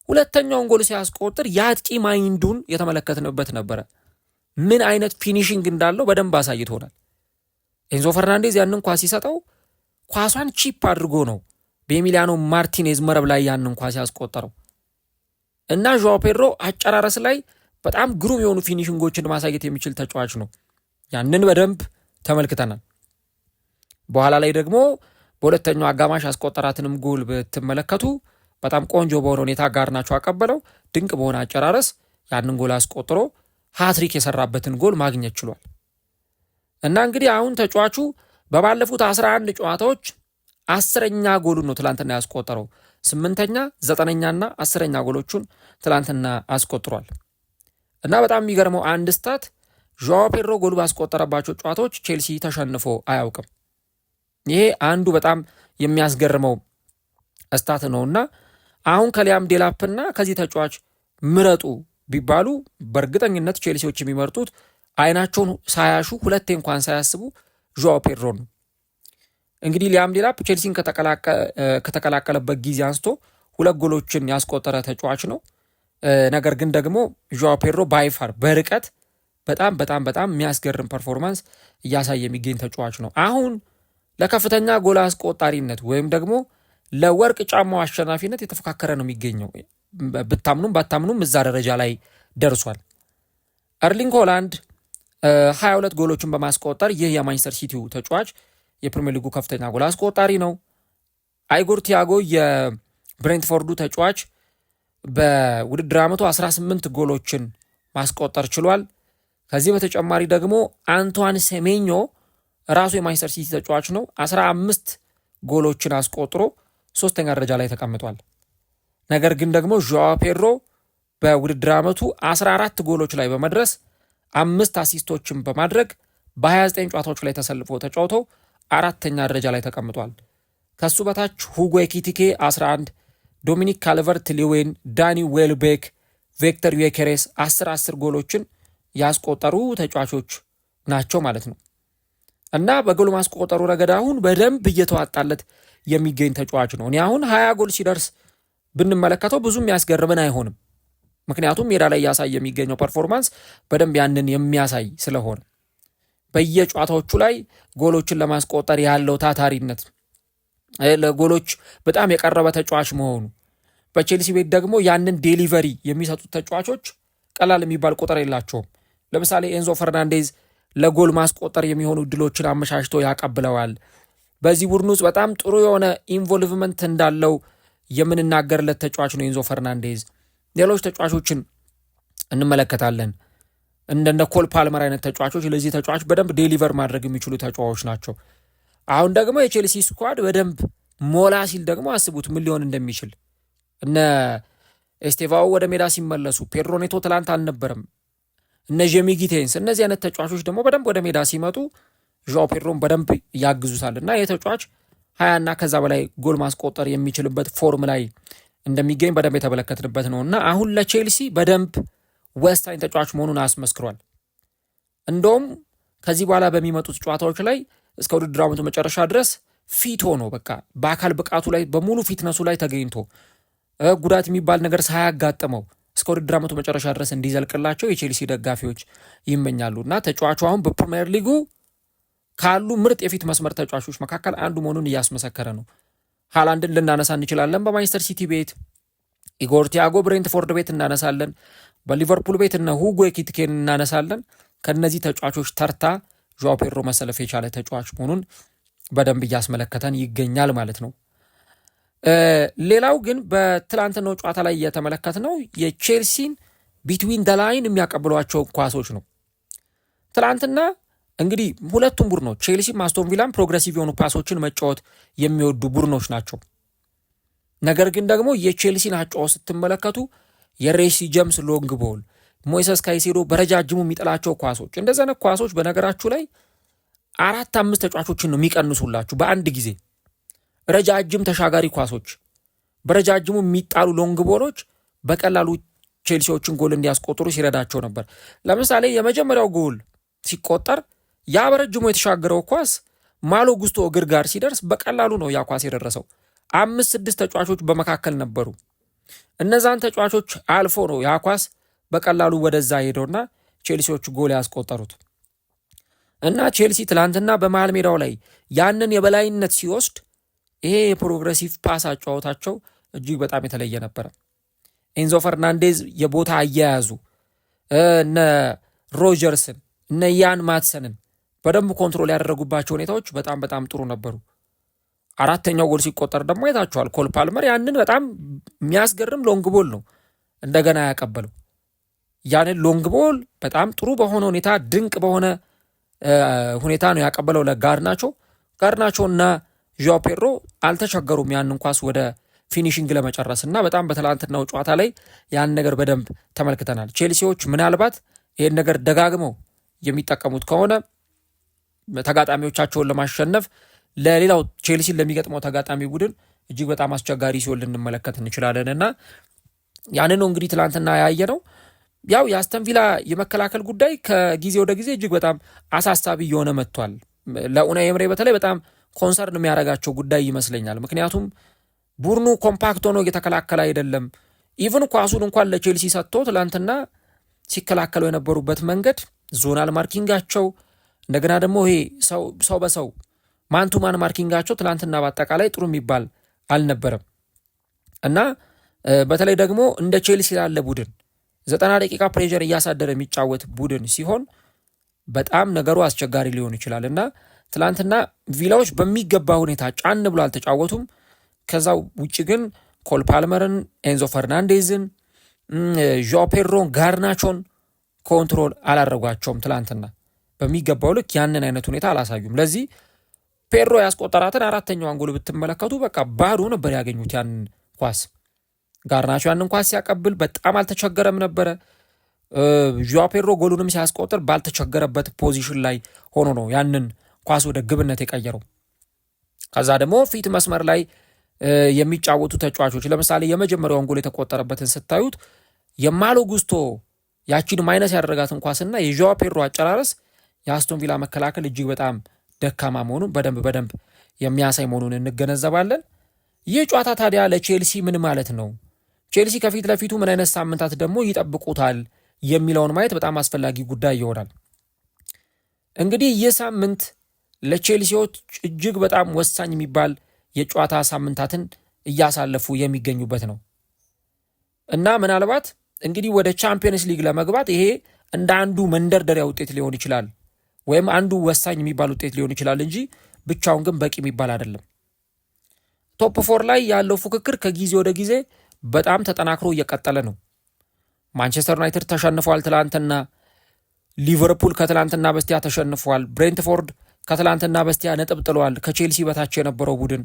ሁለተኛውን ጎል ሲያስቆጥር የአጥቂ ማይንዱን የተመለከትንበት ነበረ። ምን አይነት ፊኒሽንግ እንዳለው በደንብ አሳይቶናል። ኤንዞ ፈርናንዴዝ ያንን ኳስ ሲሰጠው ኳሷን ቺፕ አድርጎ ነው በኤሚሊያኖ ማርቲኔዝ መረብ ላይ ያንን ኳስ ያስቆጠረው እና ዣኦ ፔድሮ አጨራረስ ላይ በጣም ግሩም የሆኑ ፊኒሽንጎችን ማሳየት የሚችል ተጫዋች ነው። ያንን በደንብ ተመልክተናል። በኋላ ላይ ደግሞ በሁለተኛው አጋማሽ አስቆጠራትንም ጎል ብትመለከቱ በጣም ቆንጆ በሆነ ሁኔታ ጋርናቾ አቀበለው። ድንቅ በሆነ አጨራረስ ያንን ጎል አስቆጥሮ ሃትሪክ የሰራበትን ጎል ማግኘት ችሏል። እና እንግዲህ አሁን ተጫዋቹ በባለፉት 11 ጨዋታዎች 10ኛ ጎሉን ነው ትላንትና ያስቆጠረው። 8ኛ፣ 9ኛና 10ኛ ጎሎቹን ትላንትና አስቆጥሯል። እና በጣም የሚገርመው አንድ ስታት ዣኦ ፔድሮ ጎል ባስቆጠረባቸው ጨዋታዎች ቼልሲ ተሸንፎ አያውቅም። ይሄ አንዱ በጣም የሚያስገርመው ስታት ነውና አሁን ከሊያም ዴላፕና ከዚህ ተጫዋች ምረጡ ቢባሉ በእርግጠኝነት ቼልሲዎች የሚመርጡት አይናቸውን ሳያሹ ሁለቴ እንኳን ሳያስቡ ዣኦ ፔድሮ ነው። እንግዲህ ሊያም ዴላፕ ቼልሲን ከተቀላቀለበት ጊዜ አንስቶ 2 ጎሎችን ያስቆጠረ ተጫዋች ነው። ነገር ግን ደግሞ ዣኦ ፔድሮ ባይፋር በርቀት በጣም በጣም በጣም የሚያስገርም ፐርፎርማንስ እያሳየ የሚገኝ ተጫዋች ነው። አሁን ለከፍተኛ ጎል አስቆጣሪነት ወይም ደግሞ ለወርቅ ጫማው አሸናፊነት የተፎካከረ ነው የሚገኘው። ብታምኑም ባታምኑም እዛ ደረጃ ላይ ደርሷል። ኤርሊንግ ሃላንድ 22 ጎሎችን በማስቆጠር ይህ የማንቸስተር ሲቲው ተጫዋች የፕሪሚየር ሊጉ ከፍተኛ ጎል አስቆጣሪ ነው። አይጎር ቲያጎ የብሬንትፎርዱ ተጫዋች በውድድር ዓመቱ 18 ጎሎችን ማስቆጠር ችሏል። ከዚህ በተጨማሪ ደግሞ አንቷን ሴሜኞ ራሱ የማንቸስተር ሲቲ ተጫዋች ነው። 15 ጎሎችን አስቆጥሮ 3ኛ ደረጃ ላይ ተቀምጧል። ነገር ግን ደግሞ ዦዋ ፔድሮ በውድድር ዓመቱ 14 ጎሎች ላይ በመድረስ 5 አሲስቶችን በማድረግ በ29 ጨዋታዎች ላይ ተሰልፎ ተጫውቶ 4ኛ ደረጃ ላይ ተቀምጧል። ከሱ በታች ሁጎ ኤኪቲኬ 11፣ ዶሚኒክ ካልቨርት ሊዌን፣ ዳኒ ዌልቤክ፣ ቪክተር ዩኬሬስ 10 ጎሎችን ያስቆጠሩ ተጫዋቾች ናቸው ማለት ነው። እና በጎል ማስቆጠሩ ረገድ አሁን በደንብ እየተዋጣለት የሚገኝ ተጫዋች ነው። እኔ አሁን 20 ጎል ሲደርስ ብንመለከተው ብዙም የሚያስገርመን አይሆንም። ምክንያቱም ሜዳ ላይ እያሳየ የሚገኘው ፐርፎርማንስ በደንብ ያንን የሚያሳይ ስለሆነ በየጨዋታዎቹ ላይ ጎሎችን ለማስቆጠር ያለው ታታሪነት፣ ለጎሎች በጣም የቀረበ ተጫዋች መሆኑ፣ በቼልሲ ቤት ደግሞ ያንን ዴሊቨሪ የሚሰጡት ተጫዋቾች ቀላል የሚባል ቁጥር የላቸውም። ለምሳሌ ኤንዞ ፈርናንዴዝ ለጎል ማስቆጠር የሚሆኑ እድሎችን አመቻችቶ ያቀብለዋል። በዚህ ቡድን ውስጥ በጣም ጥሩ የሆነ ኢንቮልቭመንት እንዳለው የምንናገርለት ተጫዋች ነው ኤንዞ ፈርናንዴዝ። ሌሎች ተጫዋቾችን እንመለከታለን እንደነ ኮል ፓልመር አይነት ተጫዋቾች ለዚህ ተጫዋች በደንብ ዴሊቨር ማድረግ የሚችሉ ተጫዋቾች ናቸው። አሁን ደግሞ የቼልሲ ስኳድ በደንብ ሞላ ሲል ደግሞ አስቡት ምን ሊሆን እንደሚችል። እነ ኤስቴቫኦ ወደ ሜዳ ሲመለሱ፣ ፔድሮ ኔቶ ትላንት አልነበረም፣ እነ ጄሚ ጊቴንስ፣ እነዚህ አይነት ተጫዋቾች ደግሞ በደንብ ወደ ሜዳ ሲመጡ ዣኦ ፔድሮን በደንብ ያግዙታል እና የተጫዋች 20 እና ከዛ በላይ ጎል ማስቆጠር የሚችልበት ፎርም ላይ እንደሚገኝ በደንብ የተመለከትንበት ነው እና አሁን ለቼልሲ በደንብ ወሳኝ ተጫዋች መሆኑን አስመስክሯል። እንደውም ከዚህ በኋላ በሚመጡት ጨዋታዎች ላይ እስከ ውድድር ዓመቱ መጨረሻ ድረስ ፊት ሆኖ በቃ በአካል ብቃቱ ላይ በሙሉ ፊትነሱ ላይ ተገኝቶ ጉዳት የሚባል ነገር ሳያጋጥመው እስከ ውድድር ዓመቱ መጨረሻ ድረስ እንዲዘልቅላቸው የቼልሲ ደጋፊዎች ይመኛሉ እና ተጫዋቹ አሁን በፕሪሚየር ሊጉ ካሉ ምርጥ የፊት መስመር ተጫዋቾች መካከል አንዱ መሆኑን እያስመሰከረ ነው። ሃላንድን ልናነሳ እንችላለን። በማንቸስተር ሲቲ ቤት ኢጎር ቲያጎ ብሬንትፎርድ ቤት እናነሳለን። በሊቨርፑል ቤት እነ ሁጎ ኤኪቲኬን እናነሳለን። ከነዚህ ተጫዋቾች ተርታ ዦዋ ፔድሮ መሰለፍ የቻለ ተጫዋች መሆኑን በደንብ እያስመለከተን ይገኛል ማለት ነው። ሌላው ግን በትላንትናው ጨዋታ ላይ እየተመለከትነው የቼልሲን ቢትዊን ደ ላይን የሚያቀብሏቸው ኳሶች ነው። ትላንትና እንግዲህ ሁለቱም ቡድኖች ቼልሲም አስቶን ቪላም ፕሮግሬሲቭ የሆኑ ፓሶችን መጫወት የሚወዱ ቡድኖች ናቸው። ነገር ግን ደግሞ የቼልሲን አጫወት ስትመለከቱ የሬሲ ጀምስ ሎንግ ቦል፣ ሞይሰስ ካይሴዶ በረጃጅሙ የሚጥላቸው ኳሶች፣ እንደዚህ አይነት ኳሶች በነገራችሁ ላይ 4-5 ተጫዋቾችን ነው የሚቀንሱላችሁ በአንድ ጊዜ። ረጃጅም ተሻጋሪ ኳሶች፣ በረጃጅሙ የሚጣሉ ሎንግ ቦሎች በቀላሉ ቼልሲዎችን ጎል እንዲያስቆጥሩ ሲረዳቸው ነበር። ለምሳሌ የመጀመሪያው ጎል ሲቆጠር ያ በረጅሙ የተሻገረው ኳስ ማሎ ጉስቶ እግር ጋር ሲደርስ በቀላሉ ነው ያ ኳስ የደረሰው። 5-6 ተጫዋቾች በመካከል ነበሩ። እነዛን ተጫዋቾች አልፎ ነው ያ ኳስ በቀላሉ ወደዛ ሄደውና ቼልሲዎቹ ጎል ያስቆጠሩት እና ቼልሲ ትላንትና በመሃል ሜዳው ላይ ያንን የበላይነት ሲወስድ ይሄ የፕሮግሬሲቭ ፓስ አጫወታቸው እጅግ በጣም የተለየ ነበረ። ኤንዞ ፈርናንዴዝ የቦታ አያያዙ እነ ሮጀርስን እነ ያን ማትሰንን በደንብ ኮንትሮል ያደረጉባቸው ሁኔታዎች በጣም በጣም ጥሩ ነበሩ። አራተኛው ጎል ሲቆጠር ደግሞ አይታችኋል። ኮል ፓልመር ያንን በጣም የሚያስገርም ሎንግ ቦል ነው እንደገና ያቀበለው። ያንን ሎንግ ቦል በጣም ጥሩ በሆነ ሁኔታ ድንቅ በሆነ ሁኔታ ነው ያቀበለው ለጋርናቾ። ጋርናቾ እና ዣኦ ፔድሮ አልተቸገሩም ያንን ኳስ ወደ ፊኒሽንግ ለመጨረስ እና በጣም በትላንትናው ጨዋታ ላይ ያን ነገር በደንብ ተመልክተናል። ቼልሲዎች ምናልባት ይህን ነገር ደጋግመው የሚጠቀሙት ከሆነ ተጋጣሚዎቻቸውን ለማሸነፍ ለሌላው ቼልሲን ለሚገጥመው ተጋጣሚ ቡድን እጅግ በጣም አስቸጋሪ ሲሆን ልንመለከት እንችላለን እና ያንን ነው እንግዲህ ትላንትና ያየ ነው። ያው የአስተን ቪላ የመከላከል ጉዳይ ከጊዜ ወደ ጊዜ እጅግ በጣም አሳሳቢ እየሆነ መጥቷል። ለኡናይ ኤምሬ በተለይ በጣም ኮንሰርን የሚያደርጋቸው ጉዳይ ይመስለኛል። ምክንያቱም ቡድኑ ኮምፓክት ሆኖ እየተከላከለ አይደለም። ኢቭን ኳሱን እንኳን ለቼልሲ ሰጥቶ ትላንትና ሲከላከሉ የነበሩበት መንገድ ዞናል ማርኪንጋቸው እንደገና ደግሞ ይሄ ሰው በሰው ማንቱማን ማርኪንጋቸው ትላንትና በአጠቃላይ ጥሩ የሚባል አልነበረም እና በተለይ ደግሞ እንደ ቼልሲ ላለ ቡድን 90 ደቂቃ ፕሬዠር እያሳደረ የሚጫወት ቡድን ሲሆን በጣም ነገሩ አስቸጋሪ ሊሆን ይችላል እና ትላንትና ቪላዎች በሚገባ ሁኔታ ጫን ብሎ አልተጫወቱም። ከዛ ውጭ ግን ኮል ፓልመርን፣ ኤንዞ ፈርናንዴዝን፣ ዦ ፔድሮን፣ ጋርናቾን ኮንትሮል አላደረጓቸውም። ትላንትና በሚገባው ልክ ያንን አይነት ሁኔታ አላሳዩም። ለዚህ ፔድሮ ያስቆጠራትን አራተኛዋን ጎል ብትመለከቱ በቃ ባዶ ነበር ያገኙት ያንን ኳስ። ጋርናቾ ያንን ኳስ ሲያቀብል በጣም አልተቸገረም ነበረ። ዦ ፔድሮ ጎሉንም ሲያስቆጥር ባልተቸገረበት ፖዚሽን ላይ ሆኖ ነው ያንን ኳስ ወደ ግብነት የቀየረው። ከዛ ደግሞ ፊት መስመር ላይ የሚጫወቱ ተጫዋቾች ለምሳሌ የመጀመሪያውን ጎል የተቆጠረበትን ስታዩት የማሎ ጉስቶ ያቺን ማይነስ ያደረጋትን ኳስና የዦ ፔድሮ አጨራረስ የአስቶን ቪላ መከላከል እጅግ በጣም ደካማ መሆኑን በደንብ የሚያሳይ መሆኑን እንገነዘባለን። ይህ ጨዋታ ታዲያ ለቼልሲ ምን ማለት ነው? ቼልሲ ከፊት ለፊቱ ምን አይነት ሳምንታት ደግሞ ይጠብቁታል የሚለውን ማየት በጣም አስፈላጊ ጉዳይ ይሆናል። እንግዲህ ይህ ሳምንት ለቼልሲዎች እጅግ በጣም ወሳኝ የሚባል የጨዋታ ሳምንታትን እያሳለፉ የሚገኙበት ነው እና ምናልባት እንግዲህ ወደ ቻምፒየንስ ሊግ ለመግባት ይሄ እንደ አንዱ መንደርደሪያ ውጤት ሊሆን ይችላል ወይም አንዱ ወሳኝ የሚባል ውጤት ሊሆን ይችላል እንጂ ብቻውን ግን በቂ የሚባል አይደለም። ቶፕ ፎር ላይ ያለው ፉክክር ከጊዜ ወደ ጊዜ በጣም ተጠናክሮ እየቀጠለ ነው። ማንቸስተር ዩናይትድ ተሸንፏል ትላንትና፣ ሊቨርፑል ከትላንትና በስቲያ ተሸንፏል፣ ብሬንትፎርድ ከትላንትና በስቲያ ነጥብ ጥለዋል ከቼልሲ በታች የነበረው ቡድን።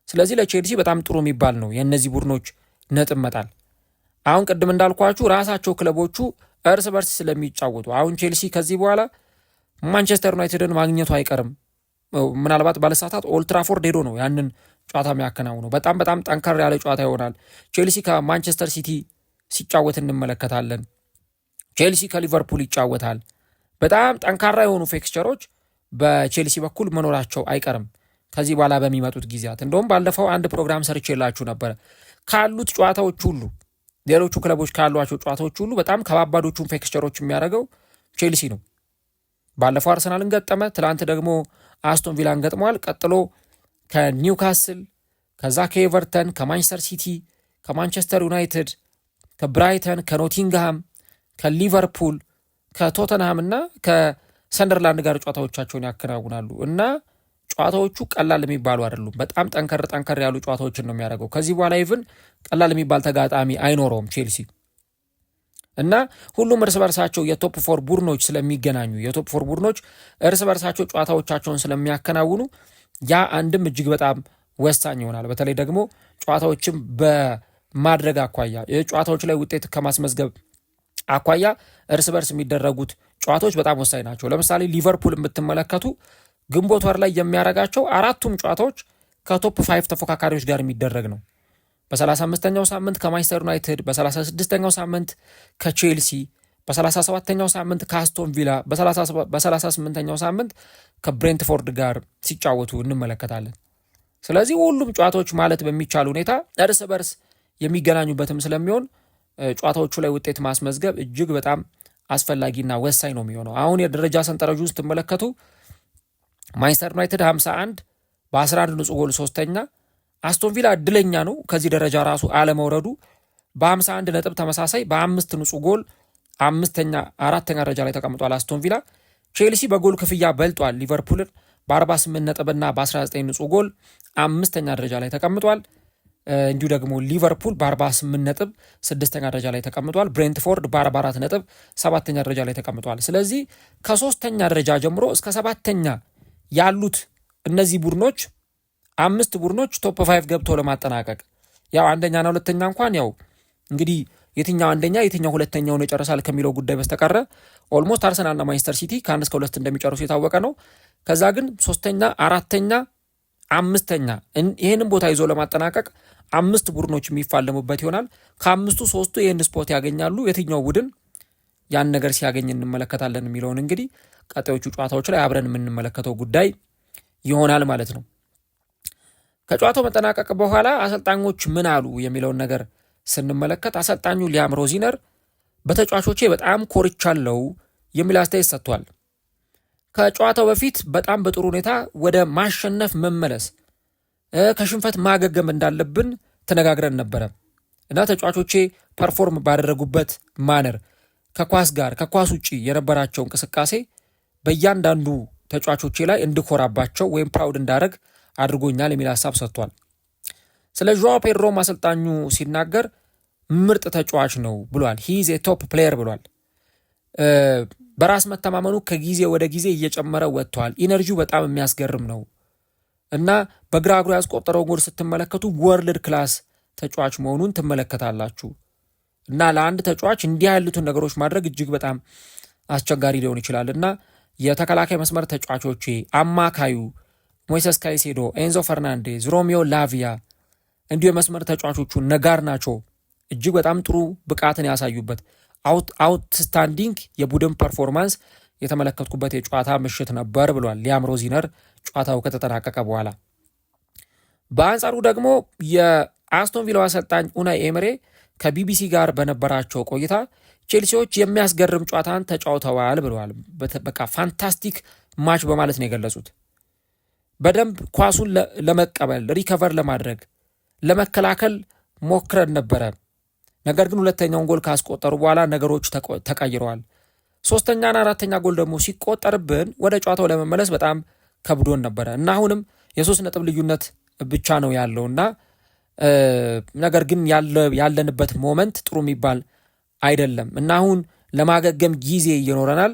ስለዚህ ለቼልሲ በጣም ጥሩ የሚባል ነው የእነዚህ ቡድኖች ነጥብ መጣል። አሁን ቅድም እንዳልኳችሁ ራሳቸው ክለቦቹ እርስ በርስ ስለሚጫወቱ አሁን ቼልሲ ከዚህ በኋላ ማንቸስተር ዩናይትድን ማግኘቱ አይቀርም። ምናልባት ባለሰዓታት ኦልትራፎርድ ሄዶ ነው ያንን ጨዋታ የሚያከናውነው። በጣም ጠንከር ያለ ጨዋታ ይሆናል። ቼልሲ ከማንቸስተር ሲቲ ሲጫወት እንመለከታለን። ቼልሲ ከሊቨርፑል ይጫወታል። በጣም ጠንካራ የሆኑ ፊክስቸሮች በቼልሲ በኩል መኖራቸው አይቀርም ከዚህ በኋላ በሚመጡት ጊዜያት። እንደውም ባለፈው አንድ ፕሮግራም ሰርቼላችሁ ነበረ። ካሉት ጨዋታዎች ሁሉ ሌሎቹ ክለቦች ካሏቸው ጨዋታዎች ሁሉ በጣም ከባባዶቹን ፊክስቸሮች የሚያደርገው ቼልሲ ነው። ባለፈው አርሰናልን ገጠመ፣ ትላንት ደግሞ አስቶን ቪላን ገጥመዋል። ቀጥሎ ከኒውካስል፣ ከዛ ከኤቨርተን፣ ከማንቸስተር ሲቲ፣ ከማንቸስተር ዩናይትድ፣ ከብራይተን፣ ከኖቲንግሃም፣ ከሊቨርፑል፣ ከቶተንሃም እና ከሰንደርላንድ ጋር ጨዋታዎቻቸውን ያከናውናሉ እና ጨዋታዎቹ ቀላል የሚባሉ አይደሉም። በጣም ጠንከር ያሉ ጨዋታዎችን ነው የሚያደርገው። ከዚህ በኋላ ኢቭን ቀላል የሚባል ተጋጣሚ አይኖረውም ቼልሲ እና ሁሉም እርስ በርሳቸው የቶፕ ፎር ቡድኖች ስለሚገናኙ የቶፕ ፎር ቡድኖች እርስ በርሳቸው ጨዋታዎቻቸውን ስለሚያከናውኑ ያ አንድም እጅግ በጣም ወሳኝ ይሆናል። በተለይ ደግሞ ጨዋታዎችም በማድረግ አኳያ ጨዋታዎች ላይ ውጤት ከማስመዝገብ አኳያ እርስ በርስ የሚደረጉት ጨዋታዎች በጣም ወሳኝ ናቸው። ለምሳሌ ሊቨርፑል የምትመለከቱ ግንቦት ወር ላይ የሚያደርጋቸው አራቱም ጨዋታዎች ከቶፕ 5 ተፎካካሪዎች ጋር የሚደረግ ነው። በ35ኛው ሳምንት ከማንቸስተር ዩናይትድ፣ በ36ኛው ሳምንት ከቼልሲ፣ በ37ኛው ሳምንት ከአስቶን ቪላ፣ በ38ኛው ሳምንት ከብሬንትፎርድ ጋር ሲጫወቱ እንመለከታለን። ስለዚህ ሁሉም ጨዋታዎች ማለት በሚቻል ሁኔታ እርስ በርስ የሚገናኙበትም ስለሚሆን ጨዋታዎቹ ላይ ውጤት ማስመዝገብ እጅግ በጣም አስፈላጊና ወሳኝ ነው የሚሆነው። አሁን የደረጃ ሰንጠረዡን ስትመለከቱ ማንቸስተር ዩናይትድ 51 በ11 ንጹህ ጎል ሶስተኛ፣ አስቶን ቪላ እድለኛ ነው ከዚህ ደረጃ ራሱ አለመውረዱ በ51 ነጥብ ተመሳሳይ በ5 ንጹህ ጎል አራተኛ ደረጃ ላይ ተቀምጧል አስቶን ቪላ። ቼልሲ በጎል ክፍያ በልጧል ሊቨርፑልን በ48 ነጥብና በ19 ንጹህ ጎል 5ኛ ደረጃ ላይ ተቀምጧል። እንዲሁ ደግሞ ሊቨርፑል በ48 ነጥብ 6ኛ ደረጃ ላይ ተቀምጧል። ብሬንትፎርድ በ44 ነጥብ 7ኛ ደረጃ ላይ ተቀምጧል። ስለዚህ ከ3ኛ ደረጃ ጀምሮ እስከ 7ኛ ያሉት እነዚህ ቡድኖች 5 ቡድኖች ቶፕ 5 ገብተው ለማጠናቀቅ ያው አንደኛና ሁለተኛ እንኳን ያው እንግዲህ የትኛው አንደኛ የትኛው ሁለተኛውን ይጨርሳል ከሚለው ጉዳይ በስተቀረ ኦልሞስት አርሰናልና ማንቸስተር ሲቲ ከ1 እስከ 2 እንደሚጨርሱ የታወቀ ነው። ከዛ ግን 3ኛ፣ 4ኛ፣ 5ኛ ይህንን ቦታ ይዞ ለማጠናቀቅ 5 ቡድኖች የሚፋለሙበት ይሆናል። ከ5ቱ 3ቱ ይህን ስፖርት ያገኛሉ። የትኛው ቡድን ያን ነገር ሲያገኝ እንመለከታለን የሚለውን እንግዲህ ቀጣዮቹ ጨዋታዎች ላይ አብረን የምንመለከተው ጉዳይ ይሆናል ማለት ነው። ከጨዋታው መጠናቀቅ በኋላ አሰልጣኞች ምን አሉ የሚለውን ነገር ስንመለከት አሰልጣኙ ሊያም ሮዚነር በተጫዋቾቼ በጣም ኮርቻለሁ የሚል አስተያየት ሰጥቷል። ከጨዋታው በፊት በጣም በጥሩ ሁኔታ ወደ ማሸነፍ መመለስ ከሽንፈት ማገገም እንዳለብን ተነጋግረን ነበረ። እና ተጫዋቾቼ ፐርፎርም ባደረጉበት ማነር ከኳስ ውጪ የነበራቸው እንቅስቃሴ በእያንዳንዱ ተጫዋቾቼ ላይ እንድኮራባቸው ወይም ፕራውድ እንዳደረግ አድርጎኛል የሚል ሀሳብ ሰጥቷል። ስለ ዦዋ ፔድሮም አሰልጣኙ ሲናገር ምርጥ ተጫዋች ነው ብሏል። ሂዝ ቶፕ ፕሌየር ብሏል። በራስ መተማመኑ ከጊዜ ወደ ጊዜ እየጨመረ ወጥቷል። ኢነርጂው በጣም የሚያስገርም ነው እና በግራ እግሩ ያስቆጠረው ጎል ስትመለከቱ ወርልድ ክላስ ተጫዋች መሆኑን ትመለከታላችሁ። እና ለአንድ ተጫዋች እንዲህ ያሉትን ነገሮች ማድረግ እጅግ በጣም አስቸጋሪ ሊሆን ይችላል እና የተከላካይ መስመር ተጫዋቾቼ፣ አማካዩ ሞይሰስ ካይሴዶ፣ ኤንዞ ፈርናንዴዝ፣ ሮሚዮ ላቪያ እንዲሁ የመስመር ተጫዋቾቹ ነጋርናቾ እጅግ በጣም ጥሩ ብቃትን ያሳዩበት አውትስታንዲንግ የቡድን ፐርፎርማንስ የተመለከትኩበት የጨዋታ ምሽት ነበር ብሏል ሊያም ሮዚነር ጨዋታው ከተጠናቀቀ በኋላ። በአንጻሩ ደግሞ የአስቶን ቪላው አሰልጣኝ ኡናይ ኤምሬ ከቢቢሲ ጋር በነበራቸው ቆይታ ቼልሲዎች የሚያስገርም ጨዋታን ተጫውተዋል ብለዋል። በቃ ፋንታስቲክ ማች በማለት ነው የገለጹት። በደንብ ኳሱን ለመቀበል ሪከቨር ለማድረግ ለመከላከል ሞክረን ነበረ። ነገር ግን ሁለተኛውን ጎል ካስቆጠሩ በኋላ ነገሮች ተቀይረዋል። ሶስተኛና አራተኛ ጎል ደግሞ ሲቆጠርብን ወደ ጨዋታው ለመመለስ በጣም ከብዶን ነበረ እና አሁንም የ3 ነጥብ ልዩነት ብቻ ነው ያለውና ነገር ግን ያለንበት ሞመንት ጥሩ የሚባል አይደለም እና አሁን ለማገገም ጊዜ ይኖረናል።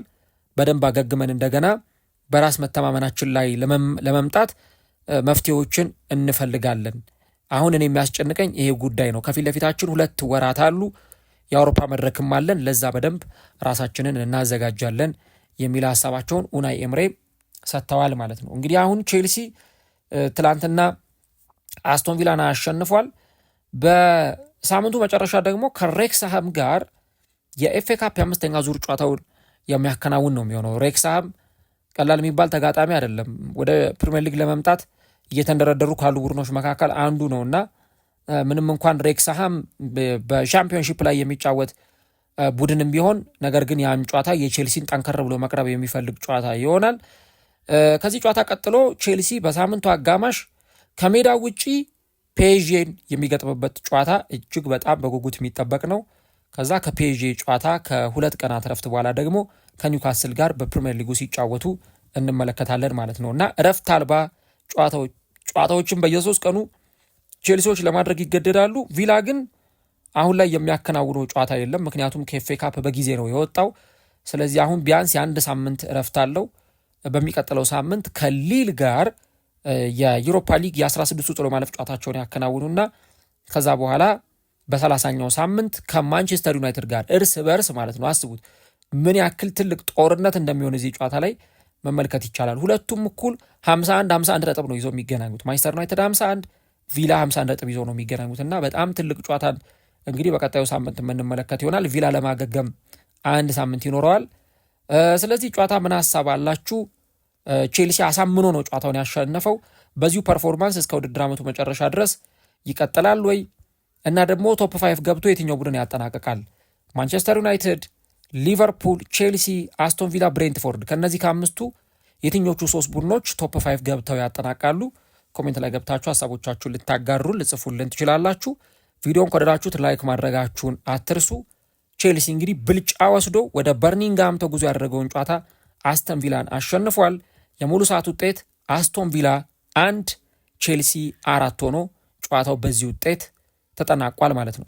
በደንብ አገግመን እንደገና በራስ መተማመናችን ላይ ለመምጣት መፍትሄዎችን እንፈልጋለን። አሁን እኔ የሚያስጨንቀኝ ይሄ ጉዳይ ነው። ከፊት ለፊታችን 2 ወራት አሉ፣ የአውሮፓ መድረክም አለን። ለዛ በደንብ ራሳችንን እናዘጋጃለን የሚል ሀሳባቸውን ኡናይ ኤምሬ ሰጥተዋል ማለት ነው። እንግዲህ አሁን ቼልሲ ትላንትና አስቶን ቪላን አሸንፏል። በሳምንቱ መጨረሻ ደግሞ ከሬክስሃም ጋር የኤፍኤ ካፕ የ5ኛ ዙር ጨዋታውን የሚያከናውን ነው የሚሆነው። ሬክስሃም ቀላል የሚባል ተጋጣሚ አይደለም። ወደ ፕሪሚየር ሊግ ለመምጣት እየተንደረደሩ ካሉ ቡድኖች መካከል አንዱ ነውና ምንም እንኳን ሬክስሃም በሻምፒዮንሺፕ ላይ የሚጫወት ቡድንም ቢሆን ነገር ግን ያን ጨዋታ የቼልሲን ጠንከር ብሎ መቅረብ የሚፈልግ ጨዋታ ይሆናል። ከዚህ ጨዋታ ቀጥሎ ቼልሲ በሳምንቱ አጋማሽ ከሜዳ ውጪ ፒኤስጂን የሚገጥምበት ጨዋታ እጅግ በጣም በጉጉት የሚጠበቅ ነው። ከዛ ከፒኤስጂ ጨዋታ ከ2 ቀናት ረፍት በኋላ ደግሞ ከኒውካስል ጋር በፕሪሚየር ሊጉ ሲጫወቱ እንመለከታለን ማለት ነው እና እረፍት አልባ ጨዋታዎችን በየ3 ቀኑ ቼልሲዎች ለማድረግ ይገደዳሉ። ቪላ ግን አሁን ላይ የሚያከናውነው ጨዋታ የለም፣ ምክንያቱም ከኤፍኤ ካፕ በጊዜ ነው የወጣው። ስለዚህ አሁን ቢያንስ የ1 ሳምንት እረፍት አለው። በሚቀጥለው ሳምንት ከሊል ጋር የዩሮፓ ሊግ የ16ቱ ጥሎ ማለፍ ጨዋታቸውን ያከናውኑና ከዛ በኋላ በ30ኛው ሳምንት ከማንቸስተር ዩናይትድ ጋር እርስ በርስ ማለት ነው። አስቡት ምን ያክል ትልቅ ጦርነት እንደሚሆን እዚህ ጨዋታ ላይ መመልከት ይቻላል። ሁለቱም እኩል 51 ነጥብ ነው ይዘው የሚገናኙት። ማንቸስተር ዩናይትድ 51፣ ቪላ 51 ነጥብ ይዘው ነው የሚገናኙት እና በጣም ትልቅ ጨዋታን እንግዲህ በቀጣዩ ሳምንት የምንመለከት ይሆናል። ቪላ ለማገገም 1 ሳምንት ይኖረዋል። ስለዚህ ጨዋታ ምን ሀሳብ አላችሁ? ቼልሲ አሳምኖ ነው ጨዋታውን ያሸነፈው። በዚሁ ፐርፎርማንስ እስከ ውድድር ዓመቱ መጨረሻ ድረስ ይቀጥላል ወይ? እና ደግሞ ቶፕ 5 ገብቶ የትኛው ቡድን ያጠናቅቃል? ማንቸስተር ዩናይትድ፣ ሊቨርፑል፣ ቼልሲ፣ አስቶን ቪላ፣ ብሬንትፎርድ ከነዚህ ከአምስቱ የትኞቹ 3 ቡድኖች ቶፕ 5 ገብተው ያጠናቃሉ? ኮሜንት ላይ ገብታችሁ ሀሳቦቻችሁን ልታጋሩን ልጽፉልን ትችላላችሁ። ቪዲዮን ከወደዳችሁት ላይክ ማድረጋችሁን አትርሱ። ቼልሲ እንግዲህ ብልጫ ወስዶ ወደ በርሚንግሃም ተጉዞ ያደረገውን ጨዋታ አስተን ቪላን አሸንፏል። የሙሉ ሰዓት ውጤት አስቶን ቪላ 1 ቼልሲ 4 ሆኖ ጨዋታው በዚህ ውጤት ተጠናቋል ማለት ነው።